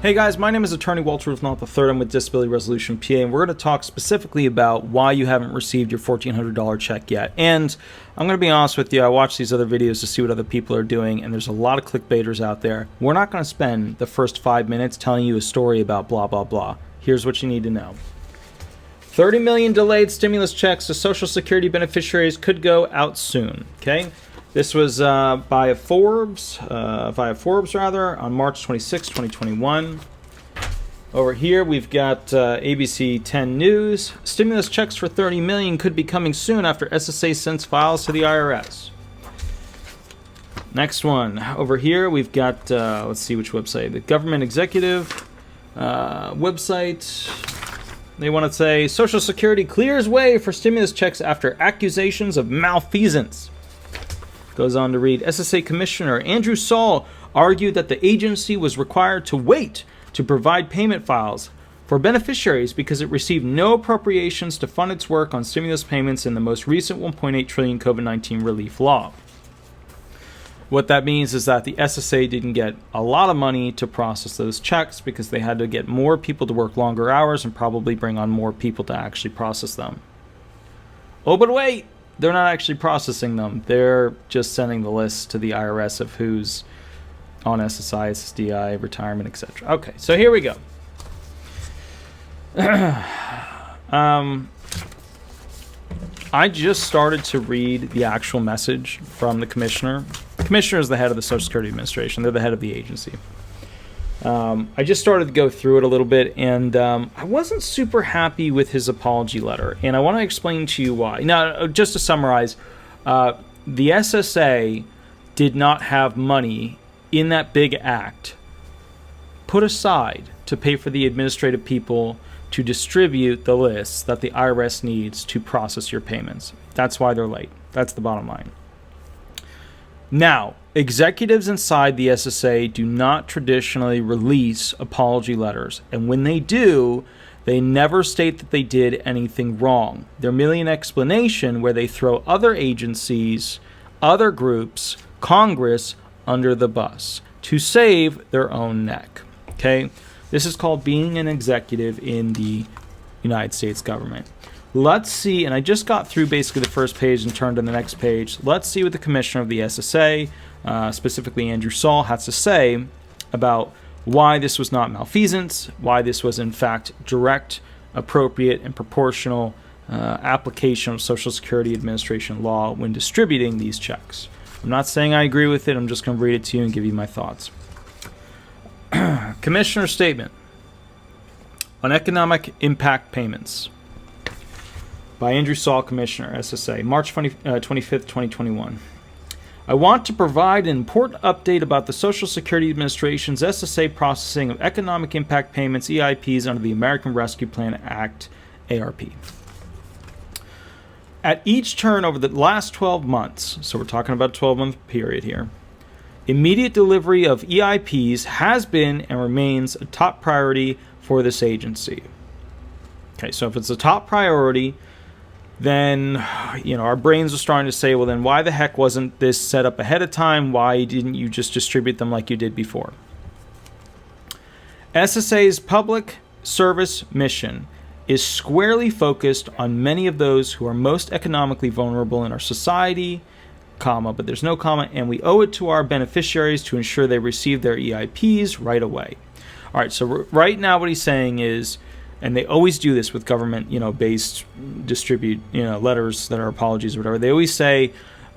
Hey guys, my name is Attorney Walter Ruthnaught III. I'm with Disability Resolution PA, and we're going to talk specifically about why you haven't received your $1,400 check yet. And I'm going to be honest with you, I watch these other videos to see what other people are doing, and there's a lot of clickbaiters out there. We're not going to spend the first 5 minutes telling you a story about blah, blah, blah. Here's what you need to know. 30 million delayed stimulus checks to Social Security beneficiaries could go out soon. Okay? This was via Forbes, on March 26, 2021. Over here, we've got ABC 10 News. Stimulus checks for 30 million could be coming soon after SSA sends files to the IRS. Next one. Over here, we've got, let's see which website. The government executive website. They want to say, Social Security clears way for stimulus checks after accusations of malfeasance. Goes on to read, SSA Commissioner Andrew SAUL argued that the agency was required to wait to provide payment files for beneficiaries because it received no appropriations to fund its work on stimulus payments in the most recent $1.8 trillion COVID-19 relief law. What that means is that the SSA didn't get a lot of money to process those checks because they had to get more people to work longer hours and probably bring on more people to actually process them. Oh, but wait! They're not actually processing them. They're just sending the list to the IRS of who's on SSI, SSDI, retirement, etc. Okay, so here we go. I just started to read the actual message from the commissioner. The commissioner is the head of the Social Security Administration. They're the head of the agency. I just started to go through it a little bit, and I wasn't super happy with his apology letter, and I want to explain to you why. Now, just to summarize, the SSA did not have money in that big act put aside to pay for the administrative people to distribute the lists that the IRS needs to process your payments. That's why they're late. That's the bottom line. Now, executives inside the SSA do not traditionally release apology letters, and when they do, they never state that they did anything wrong. They're merely an explanation where they throw other agencies, other groups, Congress under the bus to save their own neck. Okay? This is called being an executive in the United States government. Let's see, and I just got through basically the first page and turned to the next page. Let's see what the commissioner of the SSA, specifically Andrew SAUL, has to say about why this was not malfeasance, why this was in fact direct, appropriate, and proportional application of Social Security Administration law when distributing these checks. I'm not saying I agree with it, I'm just going to read it to you and give you my thoughts. Commissioner's statement on economic impact payments by Andrew SAUL, Commissioner, SSA, March 25th, 2021. I want to provide an important update about the Social Security Administration's SSA processing of economic impact payments, EIPs, under the American Rescue Plan Act, ARP. At each turn over the last 12 months, so we're talking about a 12-month period here, immediate delivery of EIPs has been and remains a top priority for this agency. Okay, so if it's a top priority, then, our brains are starting to say, well, then why the heck wasn't this set up ahead of time? Why didn't you just distribute them like you did before? SSA's public service mission is squarely focused on many of those who are most economically vulnerable in our society, comma, but there's no comma, and we owe it to our beneficiaries to ensure they receive their EIPs right away. All right, so right now what he's saying is, and they always do this with government, based distribute, letters that are apologies or whatever. They always say,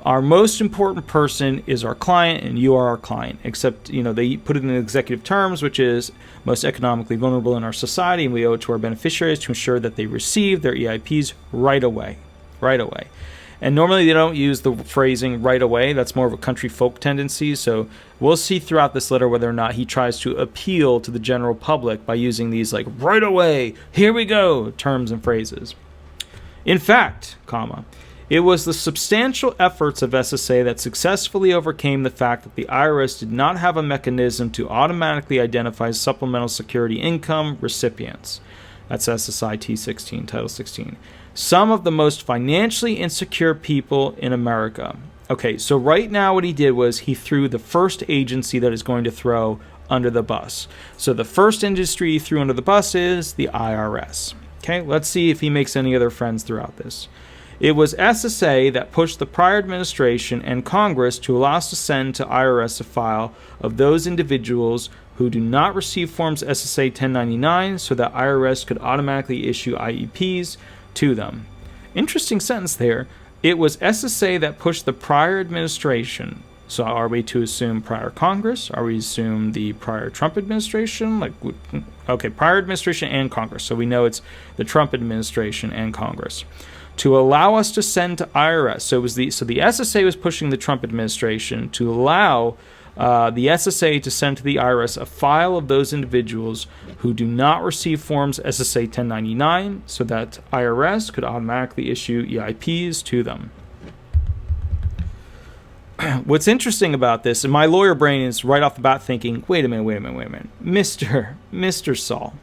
our most important person is our client and you are our client. Except, they put it in executive terms, which is most economically vulnerable in our society, and we owe it to our beneficiaries to ensure that they receive their EIPs right away. Right away. And normally they don't use the phrasing right away. That's more of a country folk tendency. So we'll see throughout this letter whether or not he tries to appeal to the general public by using these like right away, here we go terms and phrases. In fact, comma, it was the substantial efforts of SSA that successfully overcame the fact that the IRS did not have a mechanism to automatically identify supplemental security income recipients. That's SSI T16, Title 16. Some of the most financially insecure people in America. Okay, so right now what he did was he threw the first agency that is going to throw under the bus. So the first industry he threw under the bus is the IRS. Okay, let's see if he makes any other friends throughout this. It was SSA that pushed the prior administration and Congress to allow us to send to IRS a file of those individuals who do not receive Forms SSA 1099 so that IRS could automatically issue IEPs to them. Interesting sentence there. It was SSA that pushed the prior administration. So are we to assume prior Congress? Are we to assume the prior Trump administration? Okay, prior administration and Congress. So we know it's the Trump administration and Congress. To allow us to send to IRS. So the SSA was pushing the Trump administration to allow the SSA to send to the IRS a file of those individuals who do not receive Forms SSA 1099 so that IRS could automatically issue EIPs to them. What's interesting about this, and my lawyer brain is right off the bat thinking, wait a minute, Mr. Saul,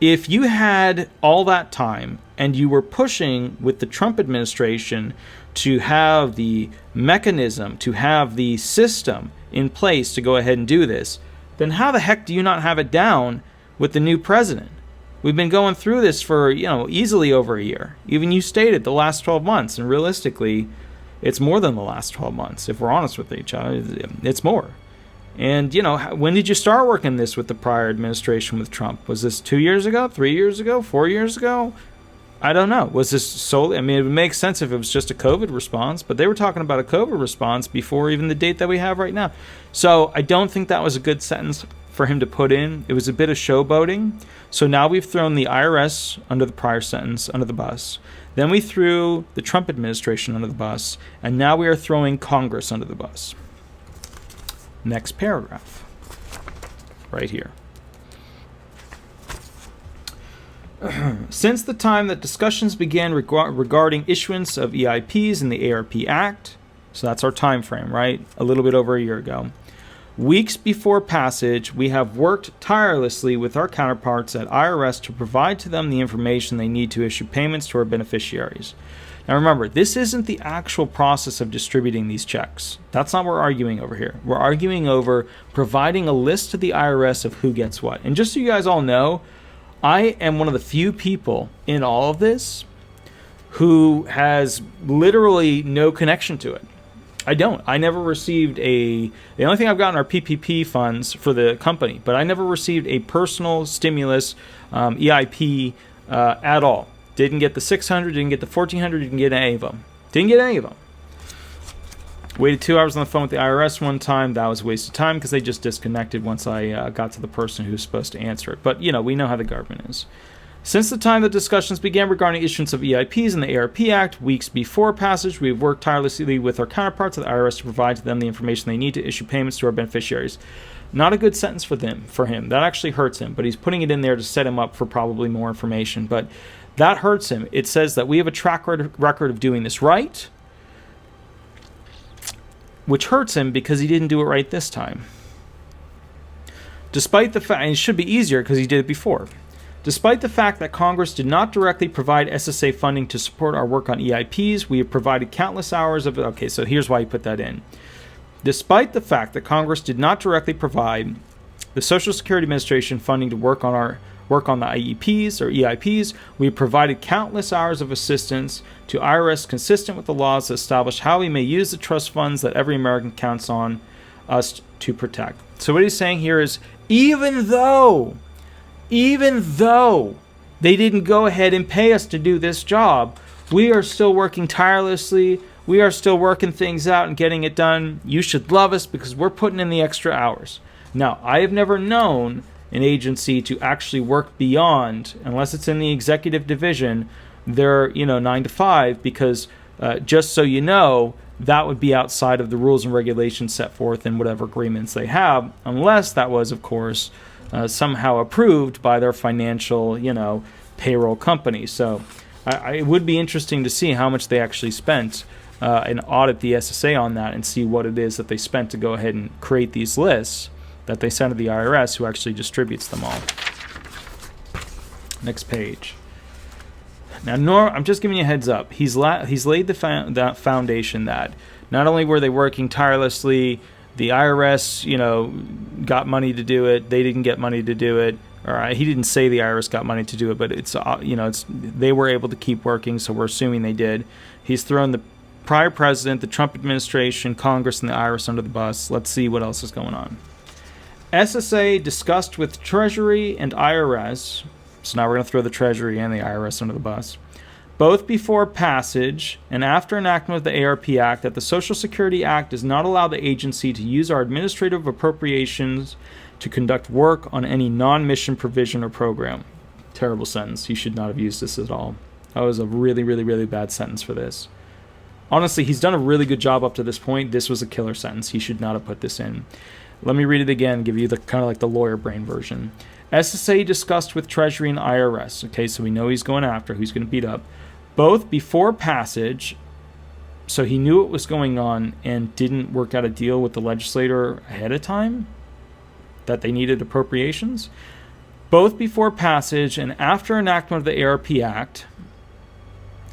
if you had all that time and you were pushing with the Trump administration to have the mechanism, to have the system in place to go ahead and do this, then how the heck do you not have it down with the new president? We've been going through this for, easily over a year. Even you stated the last 12 months, and realistically, it's more than the last 12 months. If we're honest with each other, it's more. And, when did you start working this with the prior administration with Trump? Was this 2 years ago, 3 years ago, 4 years ago? I don't know. Was this solely? I mean, it would make sense if it was just a COVID response, but they were talking about a COVID response before even the date that we have right now. So I don't think that was a good sentence for him to put in. It was a bit of showboating. So now we've thrown the IRS under the prior sentence, under the bus. Then we threw the Trump administration under the bus, and now we are throwing Congress under the bus. Next paragraph, right here. Since the time that discussions began regarding issuance of EIPs in the ARP Act, so that's our time frame, right? A little bit over a year ago. Weeks before passage, we have worked tirelessly with our counterparts at IRS to provide to them the information they need to issue payments to our beneficiaries. Now remember, this isn't the actual process of distributing these checks. That's not what we're arguing over here. We're arguing over providing a list to the IRS of who gets what. And just so you guys all know, I am one of the few people in all of this who has literally no connection to it. I don't. I never received the only thing I've gotten are PPP funds for the company, but I never received a personal stimulus EIP at all. Didn't get the 600, didn't get the 1400, didn't get any of them. Didn't get any of them. Waited 2 hours on the phone with the IRS one time. That was a waste of time because they just disconnected once I got to the person who was supposed to answer it. But, we know how the government is. Since the time that discussions began regarding issuance of EIPs in the ARP Act, weeks before passage, we have worked tirelessly with our counterparts at the IRS to provide to them the information they need to issue payments to our beneficiaries. Not a good sentence for him. That actually hurts him, but he's putting it in there to set him up for probably more information. But that hurts him. It says that we have a track record of doing this right, which hurts him because he didn't do it right this time. Despite the fact, and it should be easier because he did it before. Despite the fact that Congress did not directly provide SSA funding to support our work on EIPs, we have provided countless hours of... Okay, so here's why you put that in. Despite the fact that Congress did not directly provide the Social Security Administration funding to work on the IEPs or EIPs, we have provided countless hours of assistance to IRS consistent with the laws that establish how we may use the trust funds that every American counts on us to protect. So what he's saying here is, even though they didn't go ahead and pay us to do this job, we are still working tirelessly. We are still working things out and getting it done. You should love us because we're putting in the extra hours. Now, I have never known an agency to actually work beyond, unless it's in the executive division, their 9 to 5, because just so you know, that would be outside of the rules and regulations set forth in whatever agreements they have, unless that was, of course, somehow approved by their financial, payroll company. So it would be interesting to see how much they actually spent and audit the SSA on that and see what it is that they spent to go ahead and create these lists that they send to the IRS, who actually distributes them all. Next page. Now, I'm just giving you a heads up. He's laid that foundation that not only were they working tirelessly the IRS, got money to do it. They didn't get money to do it. Or he didn't say the IRS got money to do it, but it's they were able to keep working, so we're assuming they did. He's thrown the prior president, the Trump administration, Congress, and the IRS under the bus. Let's see what else is going on. SSA discussed with Treasury and IRS. So now we're going to throw the Treasury and the IRS under the bus. Both before passage and after enactment of the ARP Act, that the Social Security Act does not allow the agency to use our administrative appropriations to conduct work on any non-mission provision or program. Terrible sentence. He should not have used this at all. That was a really, really, really bad sentence for this. Honestly, he's done a really good job up to this point. This was a killer sentence. He should not have put this in. Let me read it again, give you the kind of like the lawyer brain version. SSA discussed with Treasury and IRS. Okay, so we know he's going after, who's going to beat up. Both before passage, so he knew what was going on and didn't work out a deal with the legislator ahead of time, that they needed appropriations. Both before passage and after enactment of the ARP Act,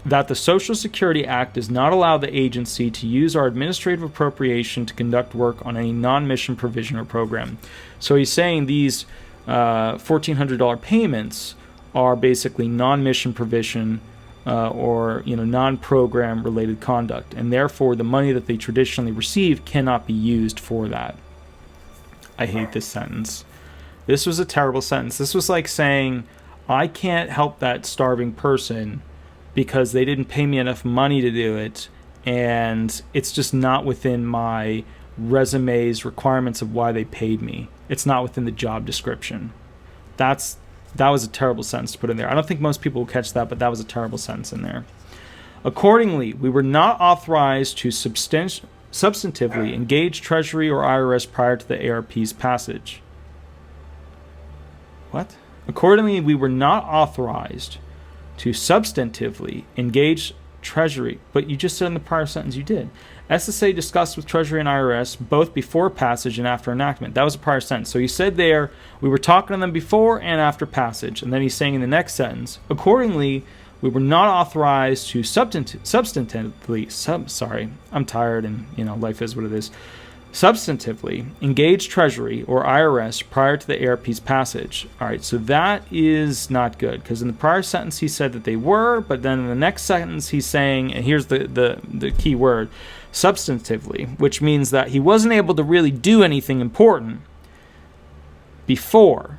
that the Social Security Act does not allow the agency to use our administrative appropriation to conduct work on any non-mission provision or program. So he's saying these $1,400 payments are basically non-mission provision or non-program related conduct, and therefore the money that they traditionally receive cannot be used for that. I hate this sentence. This was a terrible sentence. This was like saying, I can't help that starving person because they didn't pay me enough money to do it, and it's just not within my resume's requirements of why they paid me. It's not within the job description. That was a terrible sentence to put in there. I don't think most people will catch that, but that was a terrible sentence in there. Accordingly, we were not authorized to substantively engage Treasury or IRS prior to the ARP's passage. What? Accordingly, we were not authorized to substantively engage Treasury, but you just said in the prior sentence you did. SSA discussed with Treasury and IRS both before passage and after enactment. That was a prior sentence. So he said there, we were talking to them before and after passage. And then he's saying in the next sentence, accordingly, we were not authorized to substantively, I'm tired and, life is what it is. Substantively engage Treasury or IRS prior to the ARP's passage. All right, so that is not good, because in the prior sentence he said that they were, but then in the next sentence he's saying, and here's the key word, substantively, which means that he wasn't able to really do anything important before,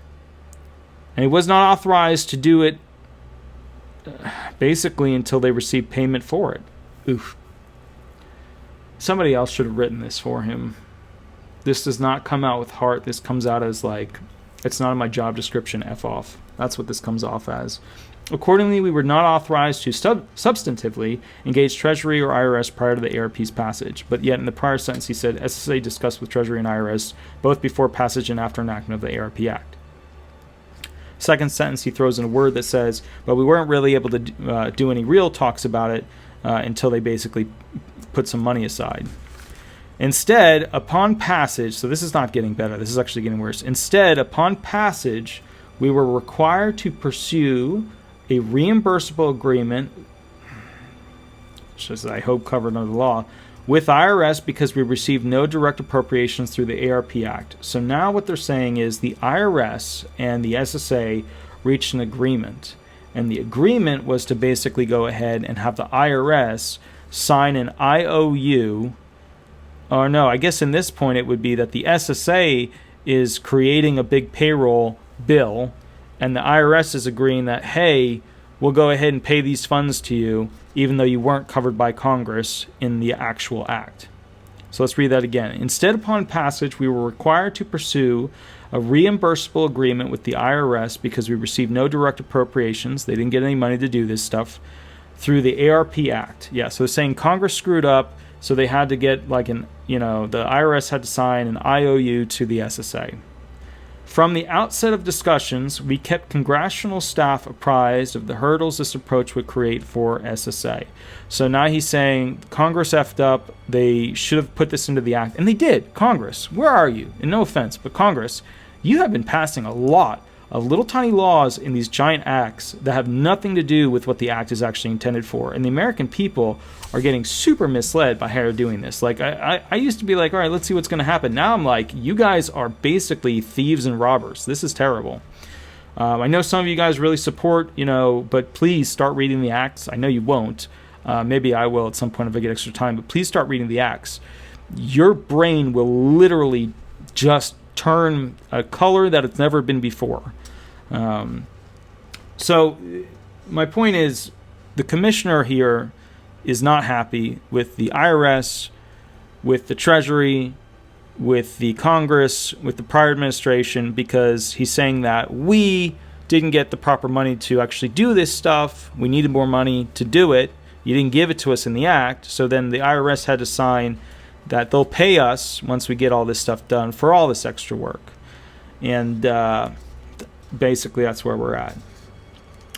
and he was not authorized to do it basically until they received payment for it. Oof. Somebody else should have written this for him. This does not come out with heart. This comes out as like, it's not in my job description, F off. That's what this comes off as. Accordingly, we were not authorized to substantively engage Treasury or IRS prior to the ARP's passage. But yet in the prior sentence he said, SSA discussed with Treasury and IRS both before passage and after enactment of the ARP Act. Second sentence he throws in a word that says, but we weren't really able to do any real talks about it until they basically put some money aside. Instead, upon passage, so this is not getting better, this is actually getting worse. Instead, upon passage, we were required to pursue a reimbursable agreement, which is, I hope, covered under the law, with IRS because we received no direct appropriations through the ARP Act. So now what they're saying is the IRS and the SSA reached an agreement. And the agreement was to basically go ahead and have the IRS sign an IOU, or no, I guess in this point it would be that the SSA is creating a big payroll bill, and the IRS is agreeing that, hey, we'll go ahead and pay these funds to you, even though you weren't covered by Congress in the actual act. So let's read that again. Instead, upon passage, we were required to pursue a reimbursable agreement with the IRS because we received no direct appropriations. They didn't get any money to do this stuff through the ARP Act. Yeah, so saying Congress screwed up, so they had to get the IRS had to sign an IOU to the SSA. From the outset of discussions, we kept congressional staff apprised of the hurdles this approach would create for SSA. So now he's saying Congress effed up, they should have put this into the act, and they did. Congress, where are you? And no offense, but Congress, you have been passing a lot of little tiny laws in these giant acts that have nothing to do with what the act is actually intended for. And the American people are getting super misled by how they're doing this. Like, I used to be like, all right, let's see what's going to happen. Now I'm like, you guys are basically thieves and robbers. This is terrible. I know some of you guys really support, but please start reading the acts. I know you won't. Maybe I will at some point if I get extra time, but please start reading the acts. Your brain will literally just turn a color that it's never been before. So my point is, the commissioner here is not happy with the IRS, with the Treasury, with the Congress, with the prior administration, because he's saying that we didn't get the proper money to actually do this stuff. We needed more money to do it. You didn't give it to us in the act. So then the IRS had to sign that they'll pay us once we get all this stuff done for all this extra work. And basically that's where we're at.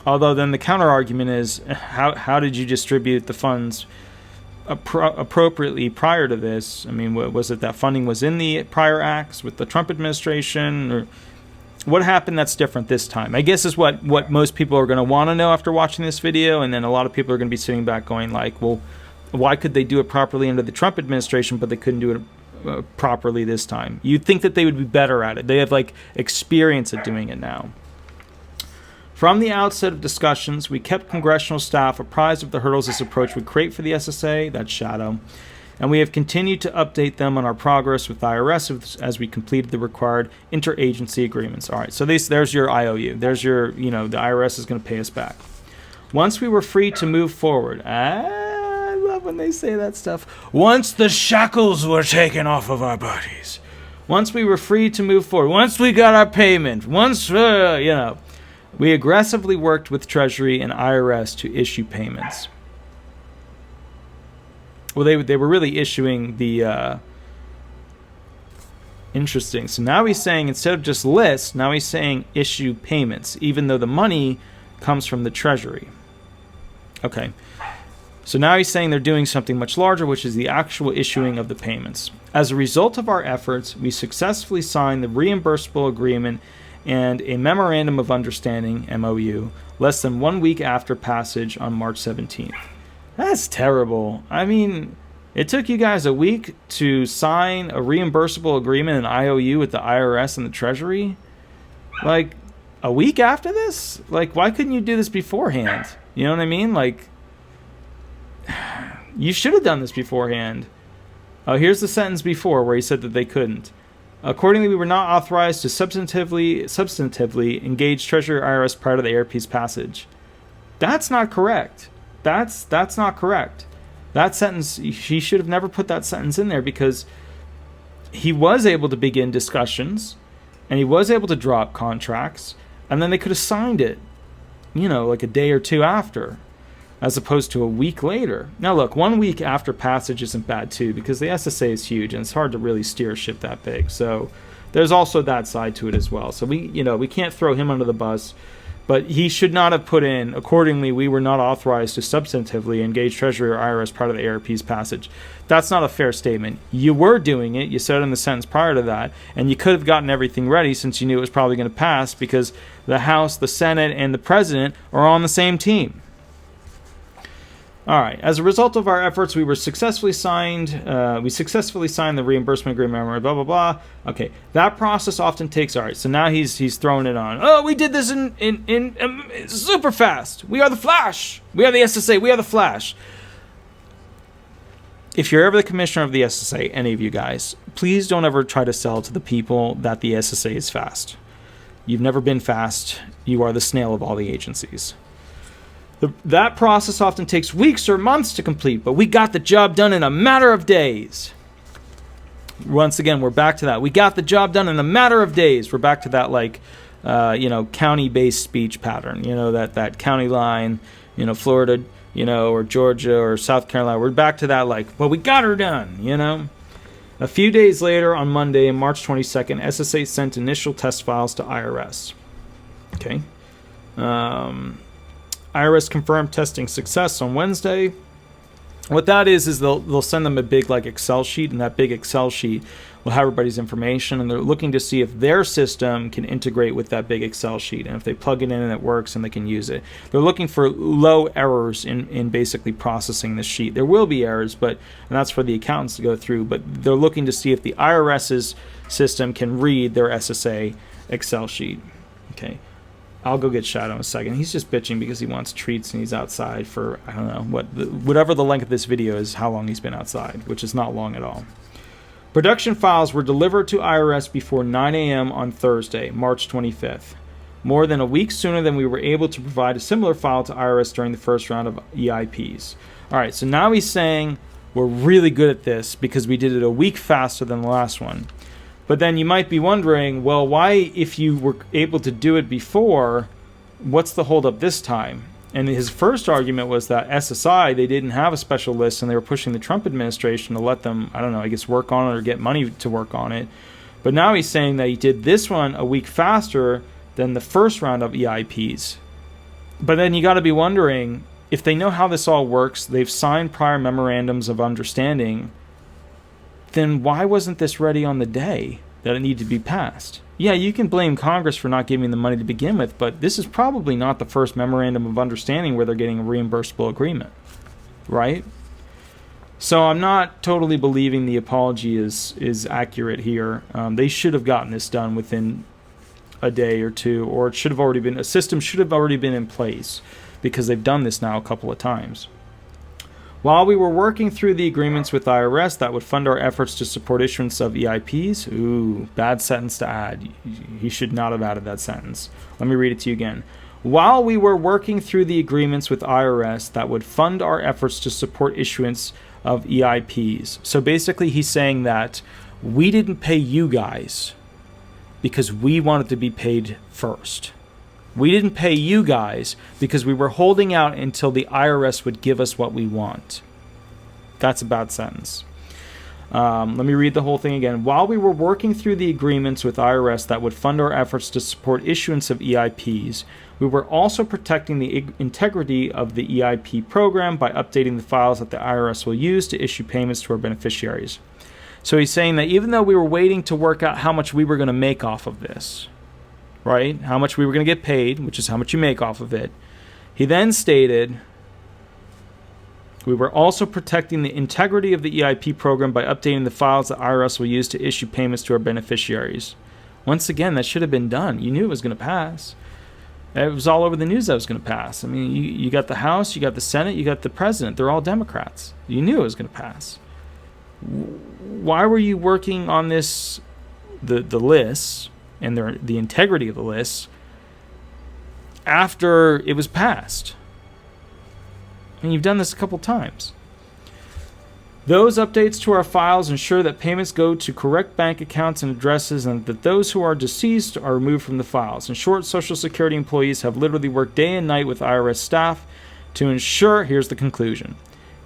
Although then the counter argument is, how did you distribute the funds appropriately prior to this? I mean, was it that funding was in the prior acts with the Trump administration, or what happened that's different this time? I guess is what most people are going to want to know after watching this video. And then a lot of people are going to be sitting back going like, well, why could they do it properly under the Trump administration, but they couldn't do it properly this time? You'd think that they would be better at it. They have like experience at doing it now. From the outset of discussions, we kept congressional staff apprised of the hurdles this approach would create for the SSA, that's shadow, and we have continued to update them on our progress with IRS as we completed the required interagency agreements. All right, so there's your IOU. There's your, the IRS is going to pay us back. Once we were free to move forward, I love when they say that stuff. Once the shackles were taken off of our bodies. Once we were free to move forward. Once we got our payment. Once, we aggressively worked with Treasury and IRS to issue payments. Well, they were really issuing the... Interesting. So now he's saying, instead of just list, now he's saying issue payments, even though the money comes from the Treasury. Okay. So now he's saying they're doing something much larger, which is the actual issuing of the payments. As a result of our efforts, we successfully signed the reimbursable agreement and a Memorandum of Understanding, MOU, less than 1 week after passage on March 17th. That's terrible. I mean, it took you guys a week to sign a reimbursable agreement, an IOU with the IRS and the Treasury? Like, a week after this? Like, why couldn't you do this beforehand? You know what I mean? Like, you should have done this beforehand. Oh, here's the sentence before where he said that they couldn't. Accordingly, we were not authorized to substantively engage Treasury or IRS prior to the ARP's passage. That's not correct. That's not correct. That sentence, he should have never put that sentence in there, because he was able to begin discussions and he was able to draw up contracts, and then they could have signed it, like a day or two after, as opposed to a week later. Now look, 1 week after passage isn't bad too, because the SSA is huge and it's hard to really steer a ship that big. So there's also that side to it as well. So we can't throw him under the bus, but he should not have put in, accordingly, we were not authorized to substantively engage Treasury or IRS prior to the ARP's passage. That's not a fair statement. You were doing it, you said in the sentence prior to that, and you could have gotten everything ready since you knew it was probably going to pass, because the House, the Senate, and the President are on the same team. All right. As a result of our efforts, we successfully signed the reimbursement agreement. Blah blah blah. Okay, that process often takes. All right. So now he's throwing it on. Oh, we did this in super fast. We are the Flash. We are the SSA. We are the Flash. If you're ever the commissioner of the SSA, any of you guys, please don't ever try to sell to the people that the SSA is fast. You've never been fast. You are the snail of all the agencies. That process often takes weeks or months to complete, but we got the job done in a matter of days. Once again, we're back to that. We got the job done in a matter of days. We're back to that, county-based speech pattern. That county line, Florida, or Georgia or South Carolina. We're back to that, we got her done, A few days later, on Monday, March 22nd, SSA sent initial test files to IRS. Okay. IRS confirmed testing success on Wednesday. What that is they'll send them a big like Excel sheet, and that big Excel sheet will have everybody's information, and they're looking to see if their system can integrate with that big Excel sheet, and if they plug it in and it works and they can use it. They're looking for low errors in basically processing this sheet. There will be errors, and that's for the accountants to go through, but they're looking to see if the IRS's system can read their SSA Excel sheet. Okay. I'll go get Shadow in a second. He's just bitching because he wants treats and he's outside for, I don't know, whatever the length of this video is, how long he's been outside, which is not long at all. Production files were delivered to IRS before 9 a.m. on Thursday, March 25th. More than a week sooner than we were able to provide a similar file to IRS during the first round of EIPs. All right, so now he's saying we're really good at this because we did it a week faster than the last one. But then you might be wondering, well, why, if you were able to do it before, what's the holdup this time? And his first argument was that SSI, they didn't have a special list and they were pushing the Trump administration to let them, I don't know, I guess work on it or get money to work on it. But now he's saying that he did this one a week faster than the first round of EIPs. But then you got to be wondering, if they know how this all works, they've signed prior memorandums of understanding, then why wasn't this ready on the day that it needed to be passed? Yeah, you can blame Congress for not giving the money to begin with, but this is probably not the first memorandum of understanding where they're getting a reimbursable agreement, right? So I'm not totally believing the apology is accurate here. They should have gotten this done within a day or two, or it should have already been, a system should have already been in place because they've done this now a couple of times. While we were working through the agreements with IRS that would fund our efforts to support issuance of EIPs, ooh, bad sentence to add. He should not have added that sentence. Let me read it to you again. While we were working through the agreements with IRS that would fund our efforts to support issuance of EIPs. So basically he's saying that we didn't pay you guys because we wanted to be paid first. We didn't pay you guys because we were holding out until the IRS would give us what we want. That's a bad sentence. Let me read the whole thing again. While we were working through the agreements with IRS that would fund our efforts to support issuance of EIPs, we were also protecting the integrity of the EIP program by updating the files that the IRS will use to issue payments to our beneficiaries. So he's saying that even though we were waiting to work out how much we were going to make off of this, right? How much we were going to get paid, which is how much you make off of it. He then stated, we were also protecting the integrity of the EIP program by updating the files that IRS will use to issue payments to our beneficiaries. Once again, that should have been done. You knew it was going to pass. It was all over the news that it was going to pass. I mean, you got the House, you got the Senate, you got the President. They're all Democrats. You knew it was going to pass. Why were you working on this, the lists, and the integrity of the lists after it was passed? And you've done this a couple times. Those updates to our files ensure that payments go to correct bank accounts and addresses, and that those who are deceased are removed from the files. In short, Social Security employees have literally worked day and night with IRS staff to ensure, here's the conclusion.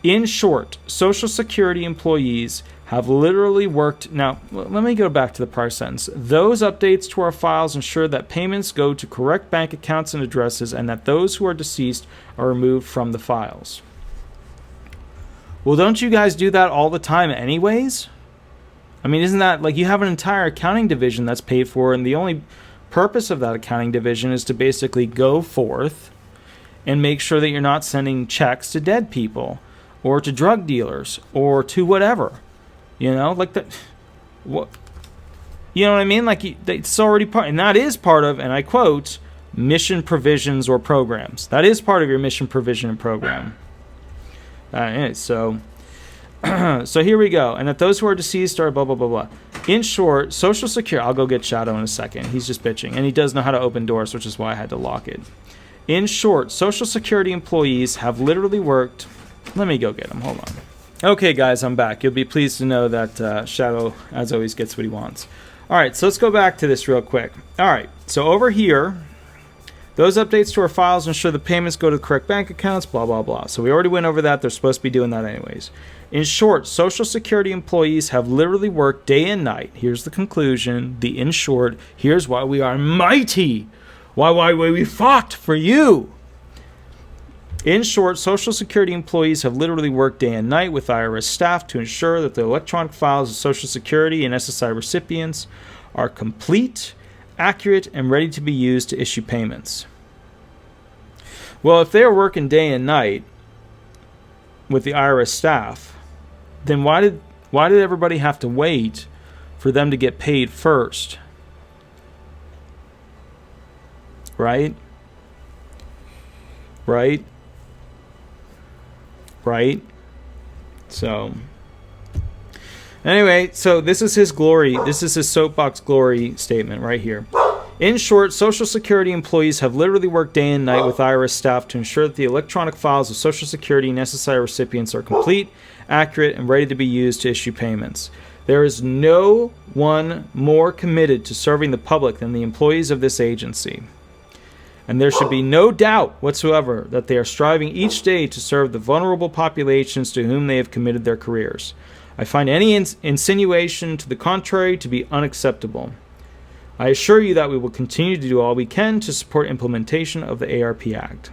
In short, Social Security employees have literally worked... Now, let me go back to the prior sentence. Those updates to our files ensure that payments go to correct bank accounts and addresses, and that those who are deceased are removed from the files. Well, don't you guys do that all the time anyways? I mean, isn't that... like, you have an entire accounting division that's paid for, and the only purpose of that accounting division is to basically go forth and make sure that you're not sending checks to dead people, or to drug dealers, or to whatever. You know, like that. What? You know what I mean? Like, it's already part, and that is part of, and I quote, mission provisions or programs. That is part of your mission provision and program. So here we go. And that those who are deceased are blah, blah, blah, blah. In short, Social Security, I'll go get Shadow in a second. He's just bitching. And he does know how to open doors, which is why I had to lock it. In short, Social Security employees have literally worked... Let me go get him. Hold on. Okay, guys, I'm back. You'll be pleased to know that Shadow, as always, gets what he wants. All right, so let's go back to this real quick. All right, so over here, those updates to our files ensure the payments go to the correct bank accounts, blah, blah, blah. So we already went over that. They're supposed to be doing that anyways. In short, Social Security employees have literally worked day and night. Here's the conclusion. The in short, here's why we are mighty. Why we fought for you. In short, Social Security employees have literally worked day and night with IRS staff to ensure that the electronic files of Social Security and SSI recipients are complete, accurate, and ready to be used to issue payments. Well, if they are working day and night with the IRS staff, then why did everybody have to wait for them to get paid first? Right? So anyway, so this is his soapbox glory statement right here. In short, Social Security employees have literally worked day and night with IRS staff to ensure that the electronic files of Social Security and SSI recipients are complete, accurate, and ready to be used to issue payments. There is no one more committed to serving the public than the employees of this agency. And there should be no doubt whatsoever that they are striving each day to serve the vulnerable populations to whom they have committed their careers. I find any insinuation to the contrary to be unacceptable. I assure you that we will continue to do all we can to support implementation of the ARP Act.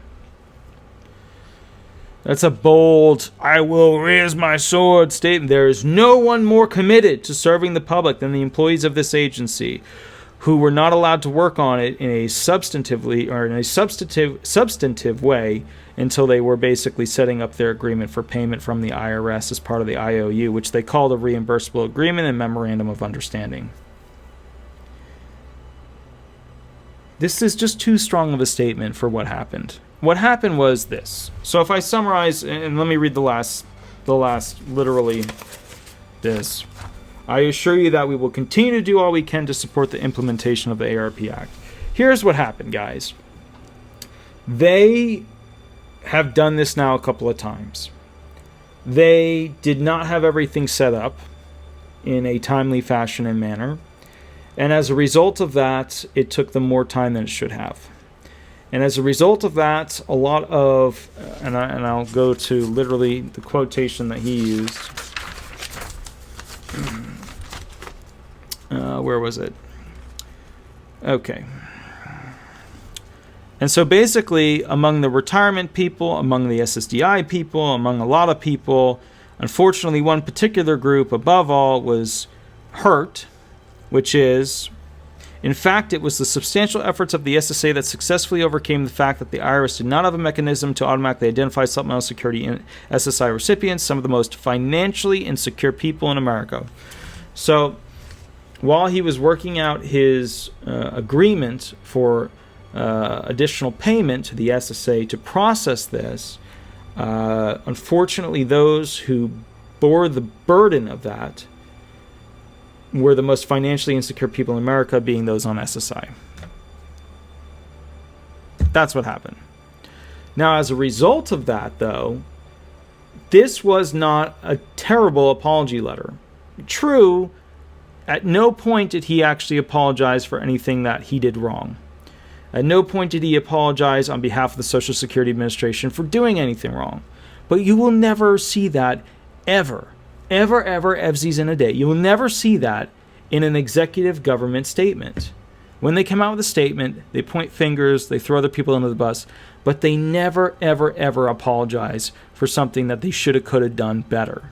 That's a bold, I will raise my sword statement. There is no one more committed to serving the public than the employees of this agency, who were not allowed to work on it in a substantive way until they were basically setting up their agreement for payment from the IRS as part of the IOU, which they called a reimbursable agreement and memorandum of understanding. This is just too strong of a statement for what happened. What happened was this. So if I summarize, and let me read the last literally this. I assure you that we will continue to do all we can to support the implementation of the ARP Act. Here's what happened, guys. They have done this now a couple of times. They did not have everything set up in a timely fashion and manner. And as a result of that, it took them more time than it should have. And as a result of that, a lot of, and I'll go to literally the quotation that he used. Where was it? Okay. And so basically, among the retirement people, among the SSDI people, among a lot of people, unfortunately, one particular group above all was hurt, which is, in fact, it was the substantial efforts of the SSA that successfully overcame the fact that the IRS did not have a mechanism to automatically identify supplemental security in SSI recipients, some of the most financially insecure people in America. So while he was working out his agreement for additional payment to the SSA to process this, unfortunately, those who bore the burden of that were the most financially insecure people in America, being those on SSI. That's what happened. Now, as a result of that, though, this was not a terrible apology letter. True, at no point did he actually apologize for anything that he did wrong. At no point did he apologize on behalf of the Social Security Administration for doing anything wrong. But you will never see that ever, evsies in a day. You will never see that in an executive government statement. When they come out with a statement, they point fingers, they throw other people under the bus, but they never, ever apologize for something that they should have, could have done better.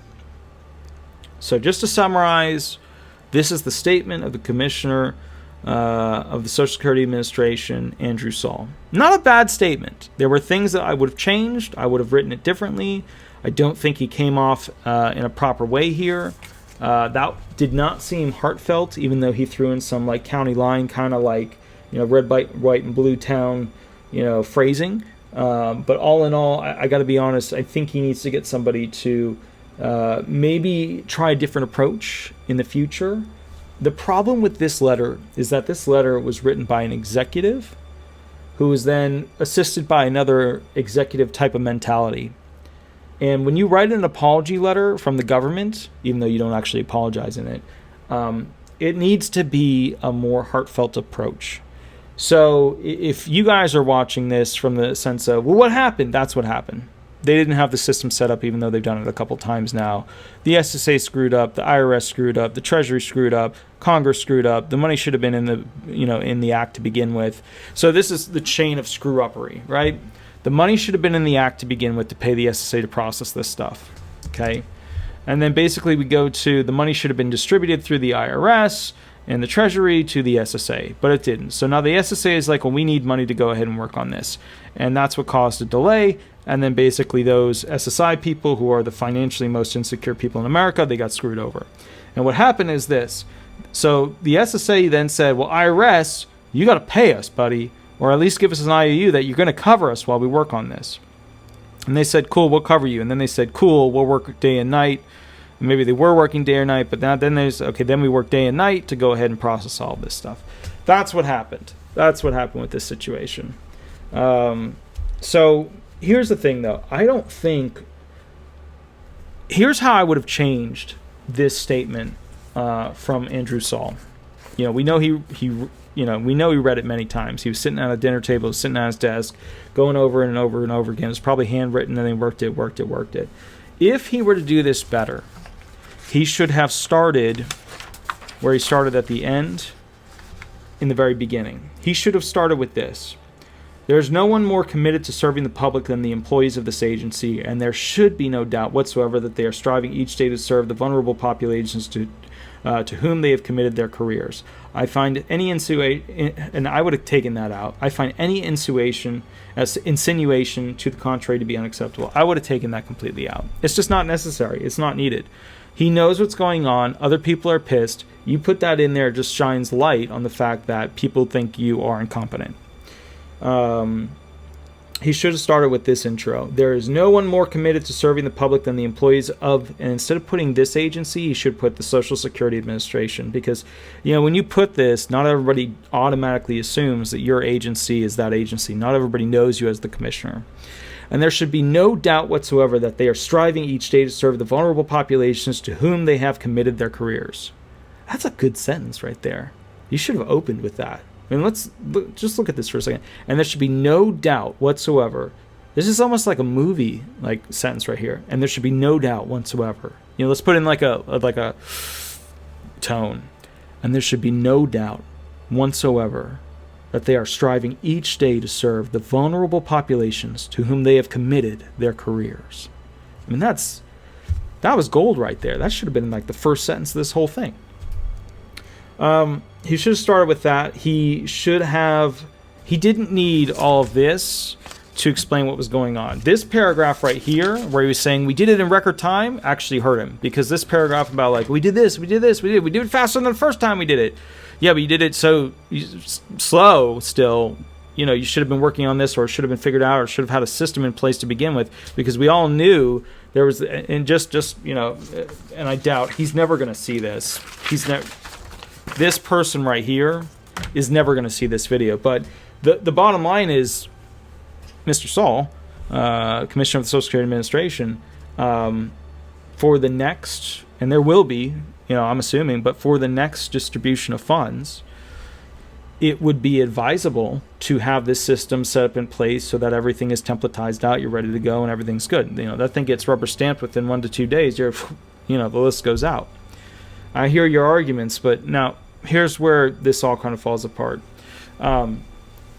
So just to summarize, this is the statement of the Commissioner of the Social Security Administration, Andrew SAUL. Not a bad statement. There were things that I would have changed. I would have written it differently. I don't think he came off in a proper way here. That did not seem heartfelt, even though he threw in some like county line, kind of like, red, white, and blue town, phrasing. But all in all, I got to be honest. I think he needs to get somebody to maybe try a different approach in the future. The problem with this letter is that this letter was written by an executive who was then assisted by another executive type of mentality. And when you write an apology letter from the government, even though you don't actually apologize in it, it needs to be a more heartfelt approach. So if you guys are watching this from the sense of, well, what happened? That's what happened. They didn't have the system set up, even though they've done it a couple times now. The SSA screwed up, the IRS screwed up, the Treasury screwed up, Congress screwed up. The money should have been in the act to begin with. So this is the chain of screw-uppery, right? The money should have been in the act to begin with to pay the SSA to process this stuff. Okay. And then basically we go to the money should have been distributed through the IRS and the Treasury to the SSA, but it didn't. So now the SSA is like, well, we need money to go ahead and work on this. And that's what caused a delay. And then basically those SSI people, who are the financially most insecure people in America, they got screwed over. And what happened is this. So the SSA then said, well, IRS, you got to pay us, buddy, or at least give us an IOU that you're going to cover us while we work on this. And they said, cool, we'll cover you. And then they said, cool, we'll work day and night. And maybe they were working day or night, but then there's, okay, then we work day and night to go ahead and process all this stuff. That's what happened. That's what happened with this situation. So here's the thing, though. I don't think... Here's how I would have changed this statement from Andrew SAUL. You know, we know we know he read it many times. He was sitting at a dinner table, sitting at his desk, going over and over and over again. It's probably handwritten, and then he worked it. If he were to do this better, he should have started where he started at the end, in the very beginning. He should have started with this. There's no one more committed to serving the public than the employees of this agency, and there should be no doubt whatsoever that they are striving each day to serve the vulnerable populations to whom they have committed their careers. I find any insinuation, and I would have taken that out. I find any insinuation to the contrary to be unacceptable. I would have taken that completely out. It's just not necessary. It's not needed. He knows what's going on. Other people are pissed. You put that in there, it just shines light on the fact that people think you are incompetent. He should have started with this intro. There is no one more committed to serving the public than the employees of, and instead of putting this agency, he should put the Social Security Administration, because, you know, when you put this, not everybody automatically assumes that your agency is that agency. Not everybody knows you as the commissioner. And there should be no doubt whatsoever that they are striving each day to serve the vulnerable populations to whom they have committed their careers. That's a good sentence right there. You should have opened with that. I mean, just look at this for a second. And there should be no doubt whatsoever. This is almost like a movie like sentence right here. And there should be no doubt whatsoever. You know, let's put in like a tone. And there should be no doubt whatsoever that they are striving each day to serve the vulnerable populations to whom they have committed their careers. I mean, that was gold right there. That should have been like the first sentence of this whole thing. He should have started with that. He didn't need all of this to explain what was going on. This paragraph right here, where he was saying we did it in record time, actually hurt him, because this paragraph about like, we did it faster than the first time we did it. Yeah, but you did it so slow still. You know, you should have been working on this, or it should have been figured out, or should have had a system in place to begin with, because we all knew there was, and just you know, and I doubt he's never going to see this. This person right here is never going to see this video. But the bottom line is, Mr. SAUL, Commissioner of the Social Security Administration, for the next, and there will be, you know, I'm assuming, but for the next distribution of funds, it would be advisable to have this system set up in place so that everything is templatized out, you're ready to go, and everything's good. You know, that thing gets rubber stamped within 1 to 2 days. The list goes out. I hear your arguments, but now here's where this all kind of falls apart.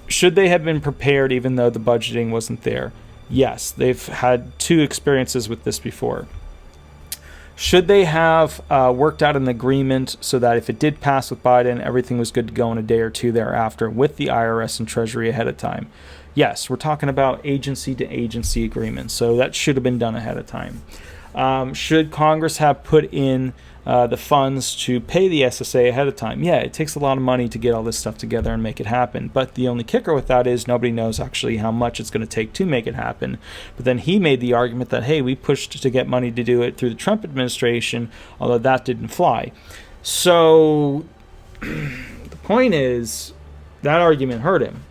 Should they have been prepared even though the budgeting wasn't there? Yes, they've had 2 experiences with this before. Should they have worked out an agreement so that if it did pass with Biden, everything was good to go in a day or 2 thereafter with the IRS and Treasury ahead of time? Yes, we're talking about agency-to-agency agreements, so that should have been done ahead of time. Should Congress have put in the funds to pay the SSA ahead of time? Yeah, it takes a lot of money to get all this stuff together and make it happen. But the only kicker with that is nobody knows actually how much it's going to take to make it happen. But then he made the argument that, hey, we pushed to get money to do it through the Trump administration, although that didn't fly. So the point is, that argument hurt him.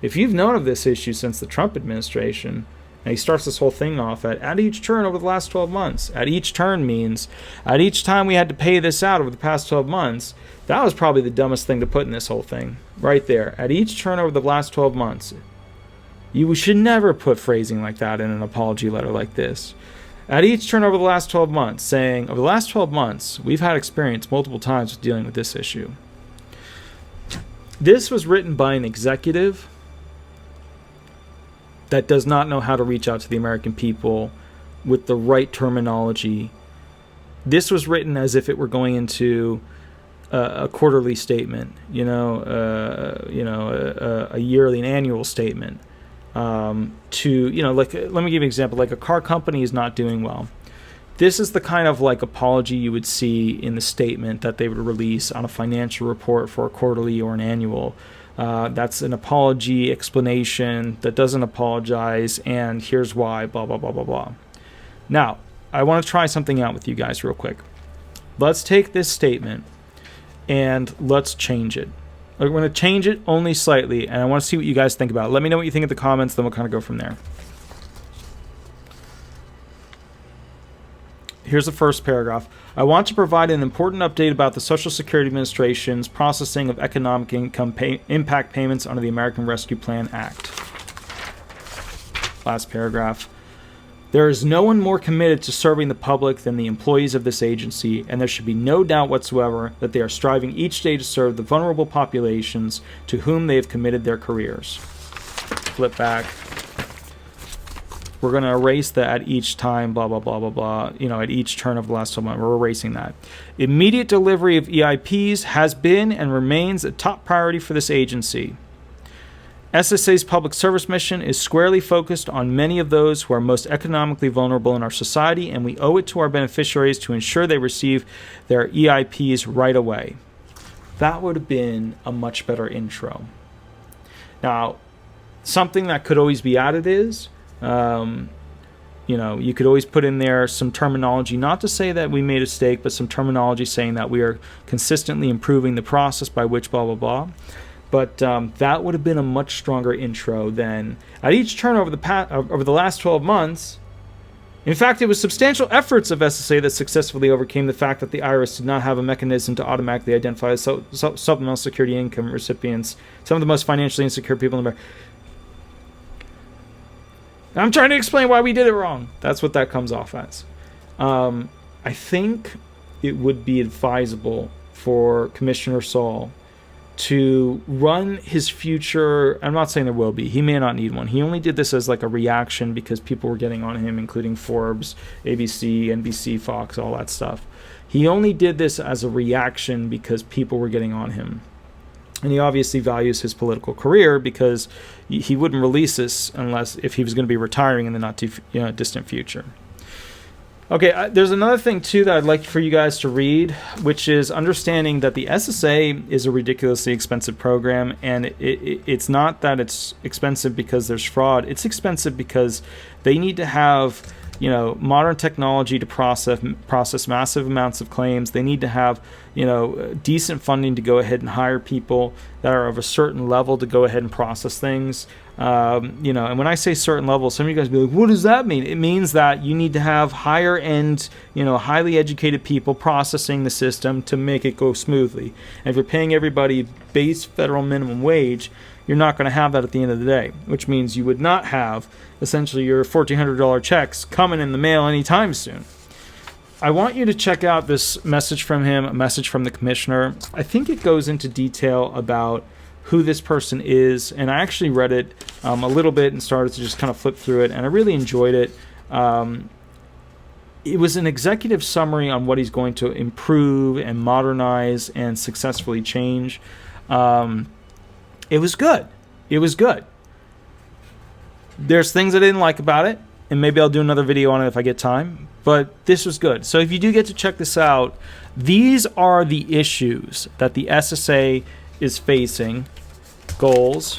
If you've known of this issue since the Trump administration, and he starts this whole thing off at each turn over the last 12 months. At each turn means at each time we had to pay this out over the past 12 months. That was probably the dumbest thing to put in this whole thing. Right there. At each turn over the last 12 months. You should never put phrasing like that in an apology letter like this. At each turn over the last 12 months, saying, over the last 12 months, we've had experience multiple times with dealing with this issue. This was written by an executive that does not know how to reach out to the American people with the right terminology. This was written as if it were going into a quarterly statement, a yearly and annual statement. Let me give you an example. Like a car company is not doing well. This is the kind of like apology you would see in the statement that they would release on a financial report for a quarterly or an annual. That's an apology explanation that doesn't apologize, and here's why, blah, blah, blah, blah, blah. Now, I want to try something out with you guys real quick. Let's take this statement and let's change it. We're going to change it only slightly, and I want to see what you guys think about it. Let me know what you think in the comments, then we'll kind of go from there. Here's the first paragraph. I want to provide an important update about the Social Security Administration's processing of economic income impact payments under the American Rescue Plan Act. Last paragraph. There is no one more committed to serving the public than the employees of this agency, and there should be no doubt whatsoever that they are striving each day to serve the vulnerable populations to whom they have committed their careers. Flip back. We're going to erase that at each time, blah, blah, blah, blah, blah. At each turn of the last 12 months, we're erasing that. Immediate delivery of EIPs has been and remains a top priority for this agency. SSA's public service mission is squarely focused on many of those who are most economically vulnerable in our society, and we owe it to our beneficiaries to ensure they receive their EIPs right away. That would have been a much better intro. Now, something that could always be added is, you could always put in there some terminology, not to say that we made a mistake, but some terminology saying that we are consistently improving the process by which blah, blah, blah. But that would have been a much stronger intro than at each turn over the last 12 months. In fact, it was substantial efforts of SSA that successfully overcame the fact that the IRS did not have a mechanism to automatically identify supplemental security income recipients, some of the most financially insecure people in America. I'm trying to explain why we did it wrong. That's what that comes off as. I think it would be advisable for Commissioner SAUL to run his future. I'm not saying there will be. He may not need one. He only did this as like a reaction because people were getting on him, including Forbes, ABC, NBC, Fox, all that stuff. He only did this as a reaction because people were getting on him. And he obviously values his political career because he wouldn't release this if he was going to be retiring in the not too distant future. Okay, there's another thing, too, that I'd like for you guys to read, which is understanding that the SSA is a ridiculously expensive program, and it's not that it's expensive because there's fraud. It's expensive because they need to have, modern technology to process massive amounts of claims. They need to have, decent funding to go ahead and hire people that are of a certain level to go ahead and process things. And when I say certain level, some of you guys be like, what does that mean? It means that you need to have higher end, highly educated people processing the system to make it go smoothly. And if you're paying everybody base federal minimum wage, you're not going to have that at the end of the day, which means you would not have essentially your $1,400 checks coming in the mail anytime soon. I want you to check out this message from him, a message from the commissioner. I think it goes into detail about who this person is, and I actually read it a little bit and started to just kind of flip through it, and I really enjoyed it. It was an executive summary on what he's going to improve and modernize and successfully change. It was good. It was good. There's things I didn't like about it, and maybe I'll do another video on it if I get time, but this was good. So if you do get to check this out, these are the issues that the SSA is facing. Goals,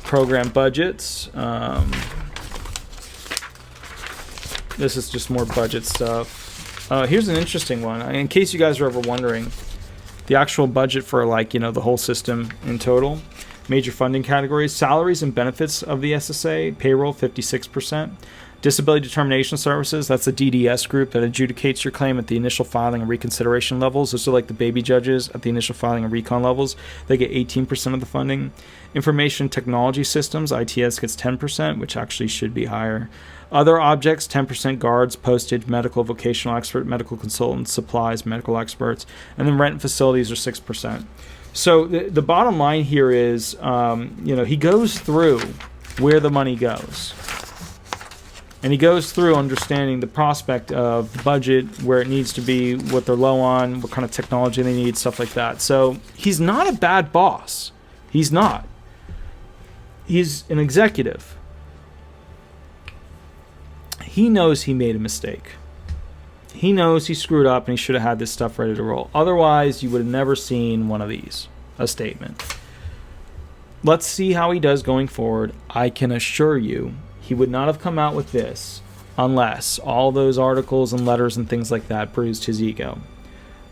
program budgets. This is just more budget stuff. Here's an interesting one. In case you guys are ever wondering, the actual budget for the whole system in total. Major funding categories: salaries and benefits of the SSA, payroll 56%. Disability Determination Services, that's the DDS group that adjudicates your claim at the initial filing and reconsideration levels. Those are like the baby judges at the initial filing and recon levels. They get 18% of the funding. Information Technology Systems, ITS, gets 10%, which actually should be higher. Other objects, 10%. Guards, postage, medical, vocational expert, medical consultants, supplies, medical experts. And then rent and facilities are 6%. So the bottom line here is, he goes through where the money goes. And he goes through understanding the prospect of the budget, where it needs to be, what they're low on, what kind of technology they need, stuff like that. So he's not a bad boss. He's not. He's an executive. He knows he made a mistake. He knows he screwed up and he should have had this stuff ready to roll. Otherwise, you would have never seen one of these, a statement. Let's see how he does going forward. I can assure you, he would not have come out with this unless all those articles and letters and things like that bruised his ego.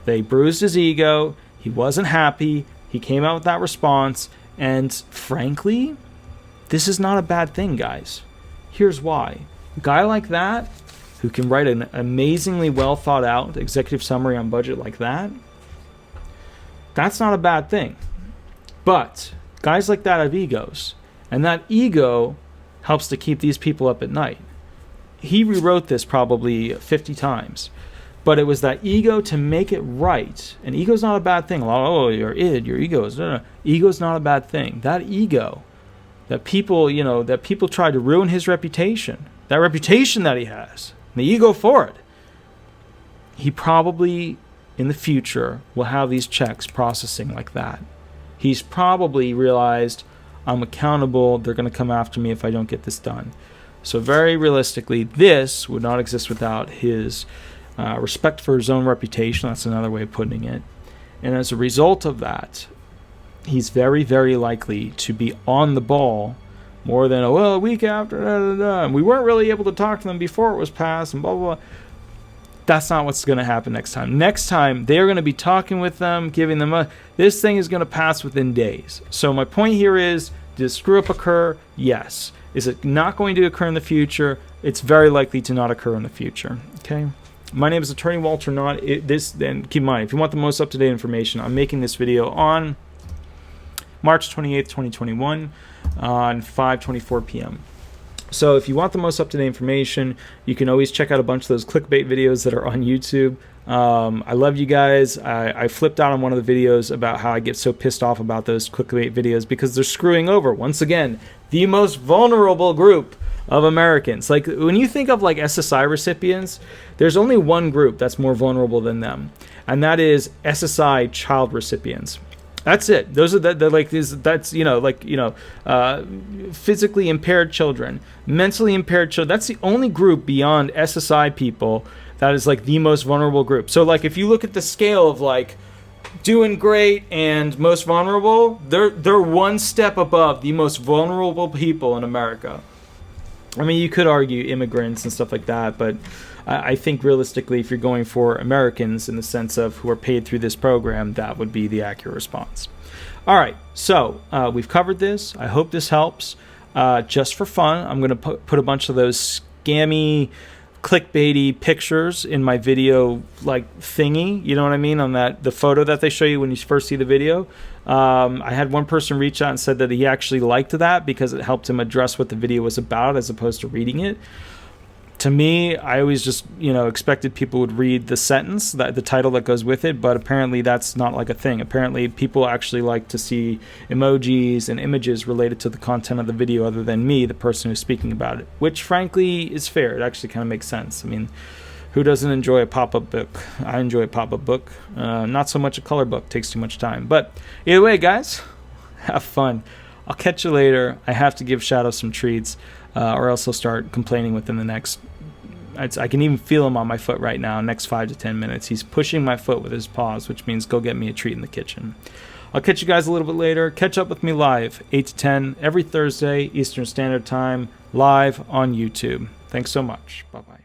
They bruised his ego. He wasn't happy. He came out with that response. And frankly, this is not a bad thing, guys. Here's why. A guy like that, who can write an amazingly well thought out executive summary on budget like that, that's not a bad thing. But guys like that have egos. And that ego helps to keep these people up at night. He rewrote this probably 50 times. But it was that ego to make it right. And ego's not a bad thing. Oh, your ego is... No. Ego's not a bad thing. That ego, that people try to ruin his reputation. That reputation that he has. And the ego for it. He probably, in the future, will have these checks processing like that. He's probably realized, I'm accountable, they're going to come after me if I don't get this done. So very realistically, this would not exist without his respect for his own reputation. That's another way of putting it. And as a result of that, he's very, very likely to be on the ball more than, a week after, and we weren't really able to talk to them before it was passed, and blah, blah, blah. That's not what's going to happen next time. Next time, they're going to be talking with them, giving them this thing is going to pass within days. So my point here is, did a screw up occur? Yes. Is it not going to occur in the future? It's very likely to not occur in the future. Okay. My name is Attorney Walter Knott. Then keep in mind, if you want the most up-to-date information, I'm making this video on March 28th, 2021 on 5:24 p.m. So if you want the most up-to-date information, you can always check out a bunch of those clickbait videos that are on YouTube. I love you guys. I flipped out on one of the videos about how I get so pissed off about those clickbait videos because they're screwing over, once again, the most vulnerable group of Americans. Like, when you think of like SSI recipients, there's only one group that's more vulnerable than them, and that is SSI child recipients. That's it. Those are physically impaired children, mentally impaired children. That's the only group beyond SSI people that is like the most vulnerable group. So like, if you look at the scale of like doing great and most vulnerable, they're one step above the most vulnerable people in America. I mean, you could argue immigrants and stuff like that, but I think realistically, if you're going for Americans in the sense of who are paid through this program, that would be the accurate response. All right, so we've covered this. I hope this helps. Just for fun, I'm going to put a bunch of those scammy, clickbaity pictures in my video like thingy, you know what I mean, on the photo that they show you when you first see the video. I had one person reach out and said that he actually liked that because it helped him address what the video was about as opposed to reading it. To me, I always just, expected people would read the sentence, the title that goes with it, but apparently that's not like a thing. Apparently people actually like to see emojis and images related to the content of the video other than me, the person who's speaking about it, which frankly is fair. It actually kind of makes sense. I mean, who doesn't enjoy a pop-up book? I enjoy a pop-up book. Not so much a color book. Takes too much time. But either way, guys, have fun. I'll catch you later. I have to give Shadow some treats, or else he'll start complaining within the next... I can even feel him on my foot right now. Next 5 to 10 minutes. He's pushing my foot with his paws, which means go get me a treat in the kitchen. I'll catch you guys a little bit later. Catch up with me live, 8 to 10, every Thursday, Eastern Standard Time, live on YouTube. Thanks so much. Bye-bye.